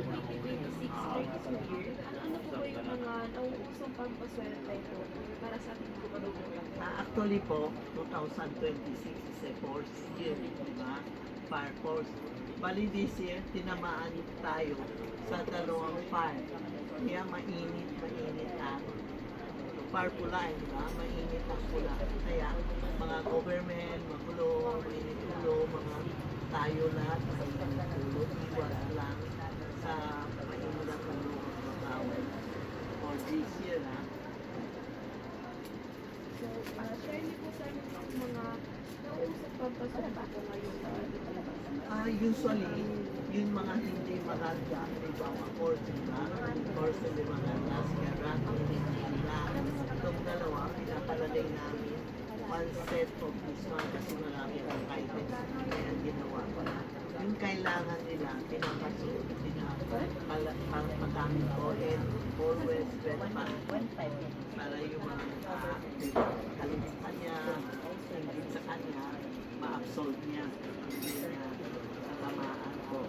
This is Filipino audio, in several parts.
2026 next year, ano po ba yung mga nauusong pampaswerte po para sa ating mga kababayan? Actually po, 2026 is a fourth year, di ba? Fire force. Bali this year, tinamaan tayo sa dalawang fire. Kaya mainit ang fire pula, di ba? Mainit ang pula. Kaya mga government, magulo, mainit ulo, mga tayo lahat, mainit ulo, iwas lang sa mainit ang ulo ng mga tao for this year, ha? So, share niyo po sa amin yung mga nauusong pampaswerte po ngayon sa ating palabas. Usually, yung mga hindi maganda, iba mga course na, course hindi maganda, siyara, itong dalawa, pinapalagay namin one set of this one kasi marami ang items kaya ginawa ko na. Yung kailangan nila, pinapasuot, pagpagamit ko, and always red pan para yung mga alin sa kanya, hindi sa kanya, ma-absorb niya. Tamaan ko.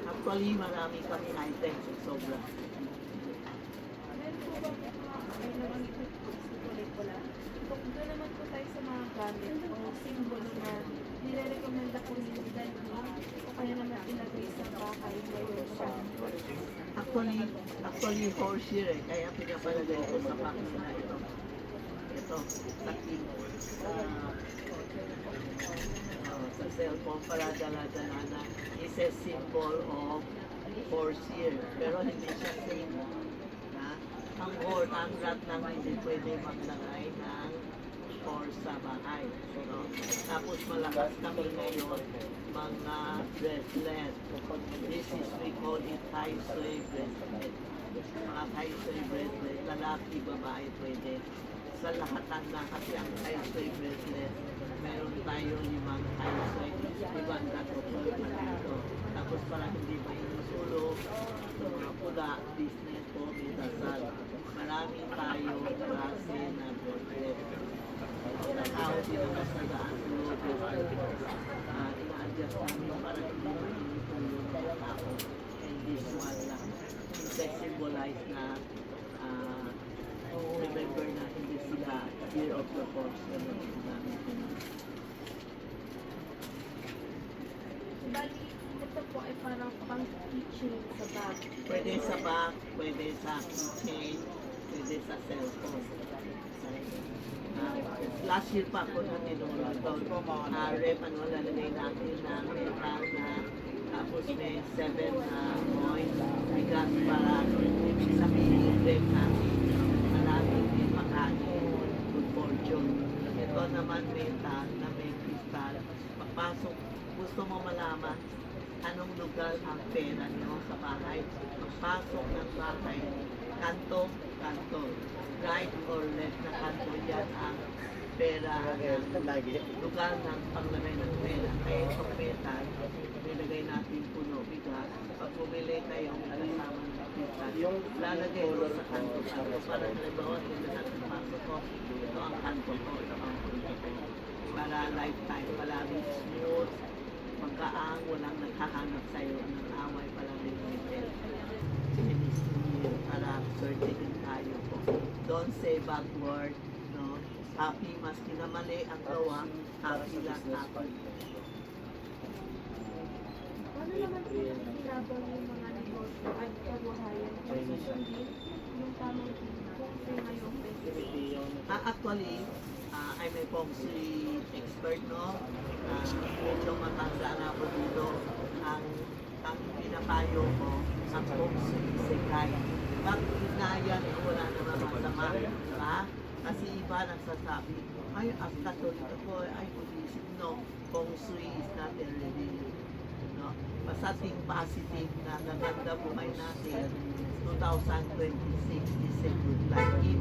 Actually, marami kami items, sobra. Meron po ba mga ay nabanggit ko po sa pelikula? Doon naman po tayo sa mga gamit o simbolo na nire-recommenda po yung dalhin o kaya naman ilagay sa bahay ngayon sa Actually, horse year kaya pinapalagay ko sa package na ito. Ito, takin. Sa cellphone para dala-dala na is a symbol of horse year. Pero hindi siya same. Ang rat lang hindi pwede maglagay ng horse sa bahay. So, tapos malakas kami ngayon mga bracelet. This is, we call it high soy bracelet. Mga high soy bracelet, lalaki, babae pwede. Sa lahatan na kasi ang high soy bracelet, meron tayo 5 high soy, ibang natutulog na dito. Tapos para hindi mainusulog, sa mga pula, business po, minasal. Marami tayo klase na bracelet. Tao sila sa daan tulog, ina-adjust namin para hindi mainusulog ng tao. And this one lang, symbolize na remember na hindi sila year of the horse na namin. Bali, ito po ay parang pang keychain sa bag. Pwede sa bag, pwede sa keychain, pwede sa cellphone. Last year pa ako na tinulog ito. Rep, lalagay natin na metal na tapos may 7 coins, bigas para sa pinag natin. Maraming may makanin, good fortune. Ito naman metal na may kristal. Pagpasok, gusto mo malaman anong lugar ang pera nyo sa bahay. Pagpasok ng bahay, kanto, right or left na kanto, yan ang pera ng lugar ng paglagay ng pera. Kaya itong metal, nilagay natin puno, bigas. Pag bumili kayo, kasama ng kristal, lalagay ko sa kanto para halimbawa, hindi natin pasok ko, ito ang kanto ko, ito ang kanto ko. Para lifetime, palagi smooth, magkaang, walang naghahanap sa'yo ng away, palagi metal. Chinese New Year, para birthday din tayo po. Don't say bad word, no? Happy, maski na mali ang gawa, happy lang, happy. Ano naman po yung pinabang yung mga negosyo at kabuhayan kung susundin yung tamang kung ngayong 2026? Actually, I'm a feng shui expert, no? Medyo matanda na ako dito. Ang pinapayo ko, ang feng shui sekay. Bakit na yan, wala naman masama, diba? Kasi iba nagsasabi, ay, as Catholic ako, ay, Buddhism, no? Feng shui is not a religion, no? Basta think positive na gaganda buhay natin, 2026 is a good life.